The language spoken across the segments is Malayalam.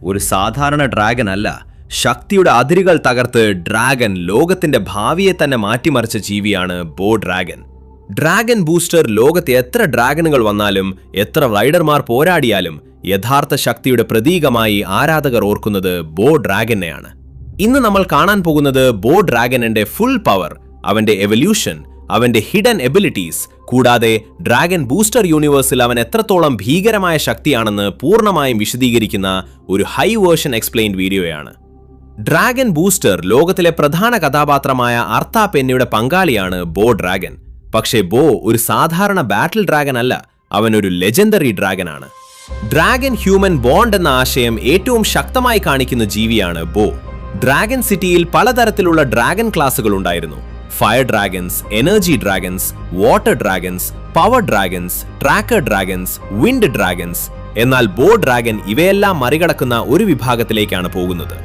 ഒരു സാധാരണ ഡ്രാഗൻ അല്ല. ശക്തിയുടെ അതിരുകൾ തകർത്ത് ഡ്രാഗൻ ലോകത്തിന്റെ ഭാവിയെ തന്നെ മാറ്റിമറിച്ച ജീവിയാണ് ബോ ഡ്രാഗൻ. ഡ്രാഗൻ ബൂസ്റ്റർ ലോകത്ത് എത്ര ഡ്രാഗനുകൾ വന്നാലും എത്ര റൈഡർമാർ പോരാടിയാലും യഥാർത്ഥ ശക്തിയുടെ പ്രതീകമായി ആരാധകർ ഓർക്കുന്നത് ബോ ഡ്രാഗനെയാണ്. ഇന്ന് നമ്മൾ കാണാൻ പോകുന്നത് ബോ ഡ്രാഗന്റെ ഫുൾ പവർ, അവന്റെ എവല്യൂഷൻ, അവന്റെ ഹിഡൻ എബിലിറ്റീസ്, കൂടാതെ ഡ്രാഗൻ ബൂസ്റ്റർ യൂണിവേഴ്സിൽ അവൻ എത്രത്തോളം ഭീകരമായ ശക്തിയാണെന്ന് പൂർണ്ണമായും വിശദീകരിക്കുന്ന ഒരു ഹൈ വേർഷൻ എക്സ്പ്ലെയിൻഡ് വീഡിയോയാണ്. ഡ്രാഗൻ ബൂസ്റ്റർ ലോകത്തിലെ പ്രധാന കഥാപാത്രമായ അർത്ത പെന്നയുടെ പങ്കാളിയാണ് ബോ ഡ്രാഗൻ. പക്ഷേ ബോ ഒരു സാധാരണ ബാറ്റിൽ ഡ്രാഗൻ അല്ല, അവൻ ഒരു ലെജൻഡറി ഡ്രാഗൻ ആണ്. ഡ്രാഗൻ ഹ്യൂമൻ ബോണ്ട് എന്ന ആശയം ഏറ്റവും ശക്തമായി കാണിക്കുന്ന ജീവിയാണ് ബോ. ഡ്രാഗൻ സിറ്റിയിൽ പലതരത്തിലുള്ള ഡ്രാഗൻ ക്ലാസുകൾ ഉണ്ടായിരുന്നു. Fire Dragons, energy Dragons, water Dragons, power Dragons, tracker Dragons, wind Dragons. എന്നാൽ ബോ ഡ്രാഗൻ ഇവയെല്ലാം മറികടക്കുന്ന ഒരു വിഭാഗത്തിലേക്കാണ് പോകുന്നത്.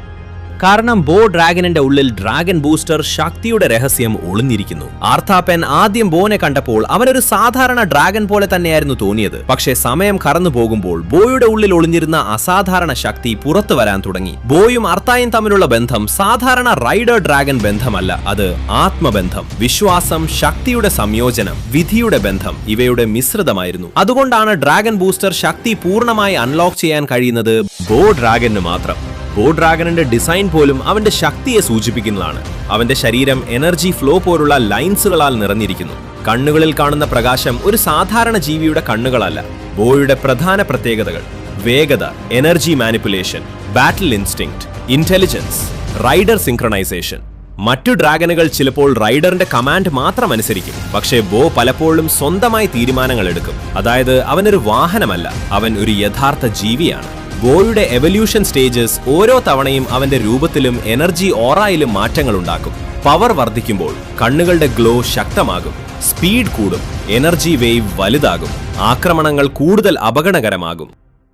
കാരണം ബോ ഡ്രാഗനിന്റെ ഉള്ളിൽ ഡ്രാഗൻ ബൂസ്റ്റർ ശക്തിയുടെ രഹസ്യം ഒളിഞ്ഞിരിക്കുന്നു. ആർത്ഥാപെൻ ആദ്യം ബോനെ കണ്ടപ്പോൾ അവനൊരു സാധാരണ ഡ്രാഗൻ പോലെ തന്നെയായിരുന്നു തോന്നിയത്. പക്ഷേ സമയം കടന്നു പോകുമ്പോൾ ബോയുടെ ഉള്ളിൽ ഒളിഞ്ഞിരുന്ന അസാധാരണ ശക്തി പുറത്തു വരാൻ തുടങ്ങി. ബോയും അർത്തായും തമ്മിലുള്ള ബന്ധം സാധാരണ റൈഡർ ഡ്രാഗൻ ബന്ധമല്ല, അത് ആത്മബന്ധം, വിശ്വാസം, ശക്തിയുടെ സംയോജനം, വിധിയുടെ ബന്ധം, ഇവയുടെ മിശ്രിതമായിരുന്നു. അതുകൊണ്ടാണ് ഡ്രാഗൻ ബൂസ്റ്റർ ശക്തി പൂർണ്ണമായി അൺലോക്ക് ചെയ്യാൻ കഴിയുന്നത് ബോ ഡ്രാഗന് മാത്രം. ബോ ഡ്രാഗന്റെ ഡിസൈൻ പോലും അവന്റെ ശക്തിയെ സൂചിപ്പിക്കുന്നതാണ്. അവന്റെ ശരീരം എനർജി ഫ്ലോ പോലുള്ള ലൈൻസുകളാൽ നിറഞ്ഞിരിക്കുന്നു. കണ്ണുകളിൽ കാണുന്ന പ്രകാശം ഒരു സാധാരണ ജീവിയുടെ കണ്ണുകളല്ല. ബോയുടെ പ്രധാന പ്രത്യേകതകൾ: വേഗത, എനർജി മാനിപ്പുലേഷൻ, ബാറ്റിൽ ഇൻസ്റ്റിങ്ക്റ്റ്, ഇന്റലിജൻസ്, റൈഡർ സിൻക്രണൈസേഷൻ. മറ്റു ഡ്രാഗനുകൾ ചിലപ്പോൾ റൈഡറിന്റെ കമാൻഡ് മാത്രം അനുസരിക്കും, പക്ഷേ ബോ പലപ്പോഴും സ്വന്തമായി തീരുമാനങ്ങൾ എടുക്കും. അതായത് അവനൊരു വാഹനമല്ല, അവൻ ഒരു യഥാർത്ഥ ജീവിയാണ്. ബോയുടെ എവല്യൂഷൻ സ്റ്റേജസ് ഓരോ തവണയും അവന്റെ രൂപത്തിലും എനർജി ഓറായിലും മാറ്റങ്ങൾ ഉണ്ടാക്കും. പവർ വർദ്ധിക്കുമ്പോൾ കണ്ണുകളുടെ ഗ്ലോ ശക്തമാകും, സ്പീഡ് കൂടും, എനർജി വേവ് വലുതാകും, ആക്രമണങ്ങൾ കൂടുതൽ അപകടകരമാകും.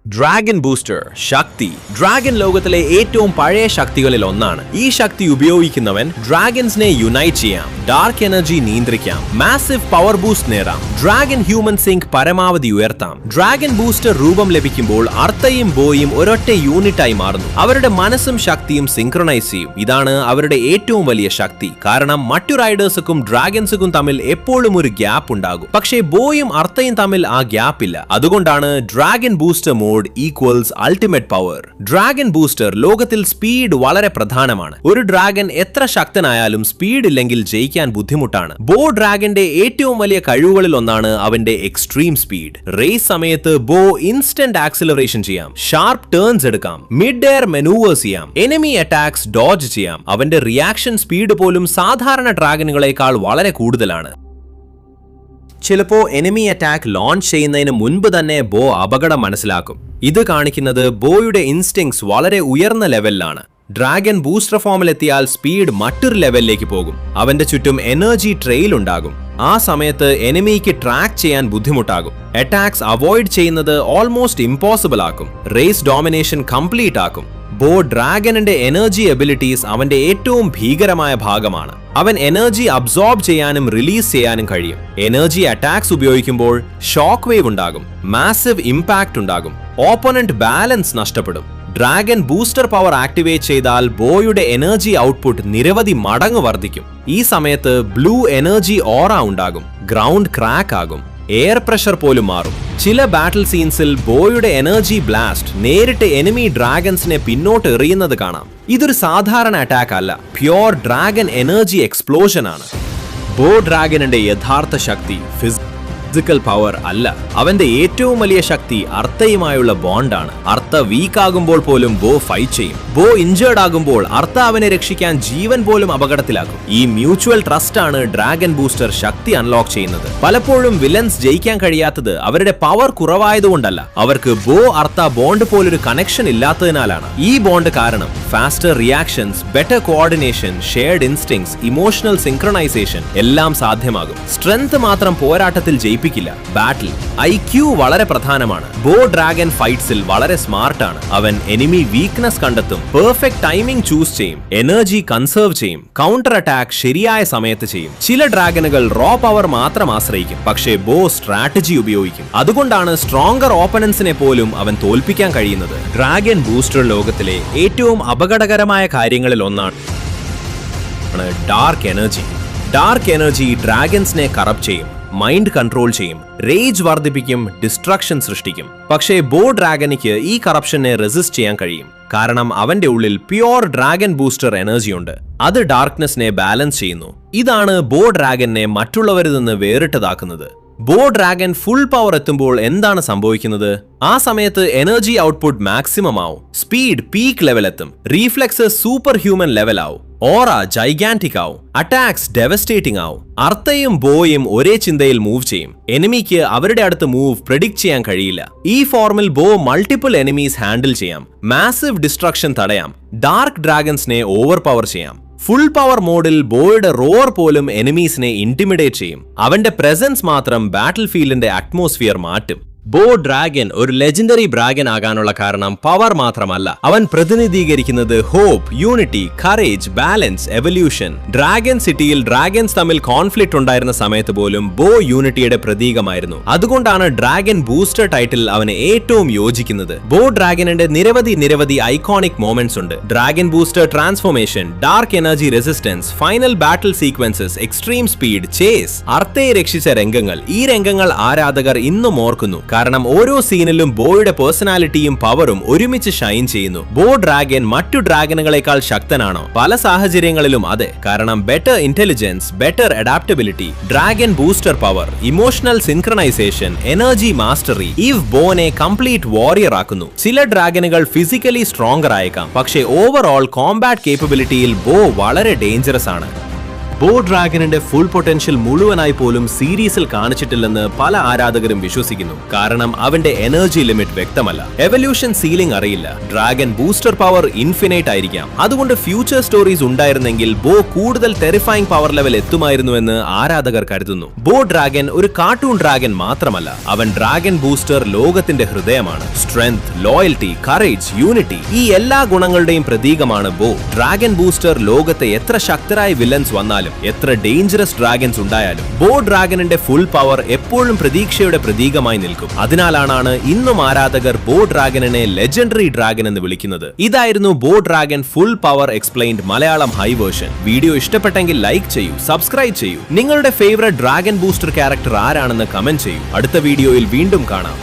ഡ്രാഗൻ ബൂസ്റ്റർ ശക്തി ഡ്രാഗൻ ലോകത്തിലെ ഏറ്റവും പഴയ ശക്തികളിൽ ഒന്നാണ്. ഈ ശക്തി ഉപയോഗിക്കുന്നവൻ ഡ്രാഗൻസിനെ യുണൈറ്റ് ചെയ്യാം, ഡാർക്ക് എനർജി നിയന്ത്രിക്കാം, മാസിവ് പവർ ബൂസ്റ്റ് നേടാം, ഡ്രാഗൻ ഹ്യൂമൻ സിങ്ക് പരമാവധി ഉയർത്താം. ഡ്രാഗൻ ബൂസ്റ്റർ രൂപം ലഭിക്കുമ്പോൾ അർത്തയും ബോയും ഒരൊറ്റ യൂണിറ്റായി മാറുന്നു. അവരുടെ മനസ്സും ശക്തിയും സിൻക്രണൈസ് ചെയ്യും. ഇതാണ് അവരുടെ ഏറ്റവും വലിയ ശക്തി. കാരണം മറ്റു റൈഡേഴ്സുക്കും ഡ്രാഗൻസുക്കും തമ്മിൽ എപ്പോഴും ഒരു ഗ്യാപ്പ് ഉണ്ടാകും. പക്ഷേ ബോയും അർത്തയും തമ്മിൽ ആ ഗ്യാപ്പ് ഇല്ല. അതുകൊണ്ടാണ് dragon booster mode equals ultimate power. Dragon booster ലോകത്തിൽ സ്പീഡ് വളരെ പ്രധാനമാണ്. ഒരു ഡ്രാഗൻ എത്ര ശക്തനായാലും സ്പീഡ് ഇല്ലെങ്കിൽ ജയിക്കാൻ ബുദ്ധിമുട്ടാണ്. ബോ ഡ്രാഗന്റെ ഏറ്റവും വലിയ കഴിവുകളിൽ ഒന്നാണ് അവന്റെ എക്സ്ട്രീം സ്പീഡ്. റേസ് സമയത്ത് ബോ ഇൻസ്റ്റന്റ് ആക്സിലറേഷൻ ചെയ്യാം, ഷാർപ്പ് ടേൺസ് എടുക്കാം, മിഡ് എയർ മെനൂവേഴ്സ് ചെയ്യാം, എനിമി അറ്റാക്സ് ഡോഡ്ജ് ചെയ്യാം. അവന്റെ റിയാക്ഷൻ സ്പീഡ് പോലും സാധാരണ ഡ്രാഗനുകളെക്കാൾ വളരെ കൂടുതലാണ്. ചിലപ്പോൾ എനിമി അറ്റാക്ക് ലോഞ്ച് ചെയ്യുന്നതിന് മുൻപ് തന്നെ ബോ അപകടം മനസ്സിലാക്കും. ഇത് കാണിക്കുന്നത് ബോയുടെ ഇൻസ്റ്റിങ്സ് വളരെ ഉയർന്ന ലെവലിലാണ്. ഡ്രാഗൻ ബൂസ്റ്റർ ഫോമിലെത്തിയാൽ സ്പീഡ് മറ്റൊരു ലെവലിലേക്ക് പോകും. അവന്റെ ചുറ്റും എനർജി ട്രെയിൽ ഉണ്ടാകും. ആ സമയത്ത് എനിമിക്ക് ട്രാക്ക് ചെയ്യാൻ ബുദ്ധിമുട്ടാകും. അറ്റാക്സ് അവോയ്ഡ് ചെയ്യുന്നത് ഓൾമോസ്റ്റ് ഇംപോസിബിൾ ആക്കും. റേസ് ഡോമിനേഷൻ കംപ്ലീറ്റ് ആക്കും. ബോ ഡ്രാഗനിന്റെ എനർജി എബിലിറ്റീസ് അവന്റെ ഏറ്റവും ഭീകരമായ ഭാഗമാണ്. അവൻ എനർജി അബ്സോർബ് ചെയ്യാനും റിലീസ് ചെയ്യാനും കഴിയും. എനർജി അറ്റാക്സ് ഉപയോഗിക്കുമ്പോൾ ഷോക്ക് വേവ് ഉണ്ടാകും, മാസിവ് ഇമ്പാക്ട് ഉണ്ടാകും, ഓപ്പോണന്റ് ബാലൻസ് നഷ്ടപ്പെടും. ഡ്രാഗൻ ബൂസ്റ്റർ പവർ ആക്ടിവേറ്റ് ചെയ്താൽ ബോയുടെ എനർജി ഔട്ട്പുട്ട് നിരവധി മടങ്ങ് വർദ്ധിക്കും. ഈ സമയത്ത് ബ്ലൂ എനർജി ഓറ ഉണ്ടാകും, ഗ്രൗണ്ട് ക്രാക്ക് ആകും, എയർ പ്രഷർ പോലും മാറും. ചില ബാറ്റിൽ സീൻസിൽ ബോയുടെ എനർജി ബ്ലാസ്റ്റ് നേരിട്ട് എനിമി ഡ്രാഗൻസിനെ പിന്നോട്ട് എറിയുന്നത് കാണാം. ഇതൊരു സാധാരണ അറ്റാക്ക് അല്ല, പ്യോർ ഡ്രാഗൻ എനർജി എക്സ്പ്ലോഷൻ ആണ്. ബോ ഡ്രാഗനിന്റെ യഥാർത്ഥ ശക്തി ഫിസിക്കൽ പവർ അല്ല. അവന്റെ ഏറ്റവും വലിയ ശക്തി അർത്തയുമായുള്ള ബോണ്ടാണ്. അർത്ത വീക്ക് ആകുമ്പോൾ പോലും ബോ ഫൈറ്റ് ചെയ്യും. ബോ ഇഞ്ചേർഡ് ആകുമ്പോൾ അർത്ത അവനെ രക്ഷിക്കാൻ ജീവൻ പോലും അപകടത്തിലാക്കും. ഈ മ്യൂച്വൽ ട്രസ്റ്റ് ആണ് ഡ്രാഗൻ ബൂസ്റ്റർ ശക്തി അൺലോക്ക് ചെയ്യുന്നത്. പലപ്പോഴും വില്ലൻസ് ജയിക്കാൻ കഴിയാത്തത് അവരുടെ പവർ കുറവായതുകൊണ്ടല്ല, അവർക്ക് ബോ അർത്ത ബോണ്ട് പോലൊരു കണക്ഷൻ ഇല്ലാത്തതിനാലാണ്. ഈ ബോണ്ട് കാരണം faster reactions, better coordination, shared instincts, emotional synchronisation എല്ലാം സാധ്യമാകും. സ്ട്രെങ്ത് മാത്രം പോരാട്ടത്തിൽ ജയിപ്പിക്കില്ല. തോൽപ്പിക്കില്ല. ബാറ്റിൽ IQ വളരെ പ്രധാനമാണ്. ബോ ഡ്രാഗൺ ഫൈറ്റ്സിൽ വളരെ സ്മാർട്ടാണ്. അവൻ എനിമി വീക്ക്നെസ് കണ്ടെത്തും, പെർഫെക്റ്റ് ടൈമിംഗ് ചൂസ് ചെയ്യും, എനർജി കൺസേർവ് ചെയ്യും, കൗണ്ടർ അറ്റാക്ക് ശരിയായ സമയത്ത് ചെയ്യും. ചില ഡ്രാഗനുകൾ റോ പവർ മാത്രം ആശ്രയിക്കും, പക്ഷേ ബോ സ്ട്രാറ്റജി ഉപയോഗിക്കും. അതുകൊണ്ടാണ് സ്ട്രോങ്ങർ ഓപ്പണൻസിനെ പോലും അവൻ തോൽപ്പിക്കാൻ കഴിയുന്നത്. ഡ്രാഗൺ ബൂസ്റ്റർ ലോകത്തിലെ ഏറ്റവും അപകടകരമായ കാര്യങ്ങളിൽ ഒന്നാണ് ഡാർക്ക് എനർജി. ഡാർക്ക് എനർജി ഡ്രാഗൻസിനെ കറപ്റ്റ് ചെയ്യും, മൈൻഡ് കൺട്രോൾ ചെയ്യും, റേജ് വർദ്ധിപ്പിക്കും, ഡിസ്ട്രക്ഷൻ സൃഷ്ടിക്കും. പക്ഷേ ബോ ഡ്രാഗനിക്ക് ഈ കറപ്ഷനെ റെസിസ്റ്റ് ചെയ്യാൻ കഴിയും. കാരണം അവന്റെ ഉള്ളിൽ പ്യോർ ഡ്രാഗൺ ബൂസ്റ്റർ എനർജി ഉണ്ട്. അത് ഡാർക്ക്നെസ്സിനെ ബാലൻസ് ചെയ്യുന്നു. ഇതാണ് ബോ ഡ്രാഗനെ മറ്റുള്ളവരിൽ നിന്ന് വേറിട്ടതാക്കുന്നത്. ബോ ഡ്രാഗൺ ഫുൾ പവർ എത്തുമ്പോൾ എന്താണ് സംഭവിക്കുന്നത്? ആ സമയത്ത് എനർജി ഔട്ട്പുട്ട് മാക്സിമം ആവും, സ്പീഡ് പീക്ക് ലെവൽ എത്തും, റീഫ്ലെക്സ് സൂപ്പർ ഹ്യൂമൻ ലെവൽ ആവും, ഓറ ജൈഗാന്റിക് ആവും, അറ്റാക്സ് ഡെവസ്റ്റേറ്റിംഗ് ആവും. അർത്തയും ബോയും ഒരേ ചിന്തയിൽ മൂവ് ചെയ്യും. എനിമിക്ക് അവരുടെ അടുത്ത് മൂവ് പ്രെഡിക്റ്റ് ചെയ്യാൻ കഴിയില്ല. ഈ ഫോർമിൽ ബോ മൾട്ടിപ്പിൾ എനിമീസ് ഹാൻഡിൽ ചെയ്യാം, മാസിവ് ഡിസ്ട്രക്ഷൻ തടയാം, ഡാർക്ക് ഡ്രാഗൻസിനെ ഓവർ പവർ ചെയ്യാം. ഫുൾ പവർ മോഡിൽ ബോയുടെ റോർ പോലും എനിമീസിനെ ഇന്റിമിഡേറ്റ് ചെയ്യും. അവന്റെ പ്രസൻസ് മാത്രം ബാറ്റിൽ ഫീൽഡിന്റെ അറ്റ്മോസ്ഫിയർ മാറ്റും. ബോ ഡ്രാഗൻ ഒരു ലെജൻഡറി ഡ്രാഗൻ ആകാനുള്ള കാരണം പവർ മാത്രമല്ല, അവൻ പ്രതിനിധീകരിക്കുന്നത് hope, unity, courage, balance, evolution. Dragon സിറ്റിയിൽ ഡ്രാഗൻസ് തമ്മിൽ കോൺഫ്ലിക്റ്റ് ഉണ്ടായിരുന്ന സമയത്ത് പോലും ബോ യൂണിറ്റിയുടെ പ്രതീകമായിരുന്നു. അതുകൊണ്ടാണ് ഡ്രാഗൻ ബൂസ്റ്റർ ടൈറ്റിൽ അവന് ഏറ്റവും യോജിക്കുന്നത്. ബോ ഡ്രാഗനിന്റെ നിരവധി ഐക്കോണിക് മൊമെന്റ്സ് ഉണ്ട്. Dragon booster transformation, dark energy resistance, final battle sequences, extreme speed, chase, അർത്തയെ രക്ഷിച്ച രംഗങ്ങൾ. ഈ രംഗങ്ങൾ ആരാധകർ ഇന്നും ഓർക്കുന്നു. കാരണം ഓരോ സീനിലും ബോയുടെ പേഴ്സണാലിറ്റിയും പവറും ഒരുമിച്ച് ഷൈൻ ചെയ്യുന്നു. ബോ ഡ്രാഗൻ മറ്റു ഡ്രാഗനുകളെക്കാൾ ശക്തനാണോ? പല സാഹചര്യങ്ങളിലും അതെ. കാരണം better intelligence, better adaptability, dragon booster power, emotional synchronisation, energy mastery ബോനെ കംപ്ലീറ്റ് വാരിയർ ആക്കുന്നു. ചില ഡ്രാഗനുകൾ ഫിസിക്കലി സ്ട്രോങ്ങർ ആയേക്കാം, പക്ഷേ ഓവറോൾ കോംബാറ്റ് കേപ്പബിലിറ്റിയിൽ ബോ വളരെ ഡേഞ്ചറസ് ആണ്. ബോ ഡ്രാഗനിന്റെ ഫുൾ പൊട്ടൻഷ്യൽ മുഴുവനായി പോലും സീരീസിൽ കാണിച്ചിട്ടില്ലെന്ന് പല ആരാധകരും വിശ്വസിക്കുന്നു. കാരണം അവന്റെ എനർജി ലിമിറ്റ് വ്യക്തമല്ല, എവല്യൂഷൻ സീലിംഗ് അറിയില്ല, ഡ്രാഗൻ ബൂസ്റ്റർ പവർ ഇൻഫിനൈറ്റ് ആയിരിക്കാം. അതുകൊണ്ട് ഫ്യൂച്ചർ സ്റ്റോറീസ് ഉണ്ടായിരുന്നെങ്കിൽ ബോ കൂടുതൽ ടെറിഫൈങ് പവർ ലെവൽ എത്തുമായിരുന്നുവെന്ന് ആരാധകർ കരുതുന്നു. ബോ ഡ്രാഗൻ ഒരു കാർട്ടൂൺ ഡ്രാഗൻ മാത്രമല്ല, അവൻ ഡ്രാഗൻ ബൂസ്റ്റർ ലോകത്തിന്റെ ഹൃദയമാണ്. സ്ട്രെങ്ത്, ലോയൽറ്റി, കറേജ്, യൂണിറ്റി, ഈ എല്ലാ ഗുണങ്ങളുടെയും പ്രതീകമാണ് ബോ. ഡ്രാഗൻ ബൂസ്റ്റർ ലോകത്തെ എത്ര ശക്തരായ വില്ലൻസ് വന്നാലും, എത്ര ഡേഞ്ചറസ് ഡ്രാഗൻസ് ഉണ്ടായാലും, ബോ ഡ്രാഗനിന്റെ ഫുൾ പവർ എപ്പോഴും പ്രതീക്ഷയുടെ പ്രതീകമായി നിൽക്കും. അതിനാലാണ് ഇന്നും ആരാധകർ ബോ ഡ്രാഗനെ ലെജൻഡറി ഡ്രാഗൻ എന്ന് വിളിക്കുന്നത്. ഇതായിരുന്നു ബോ dragon full power explained Malayalam high version. Video ഇഷ്ടപ്പെട്ടെങ്കിൽ ലൈക്ക് ചെയ്യൂ, സബ്സ്ക്രൈബ് ചെയ്യൂ. നിങ്ങളുടെ ഫേവറേറ്റ് ഡ്രാഗൻ ബൂസ്റ്റർ ക്യാരക്ടർ ആരാണെന്ന് കമന്റ് ചെയ്യൂ. അടുത്ത വീഡിയോയിൽ വീണ്ടും കാണാം.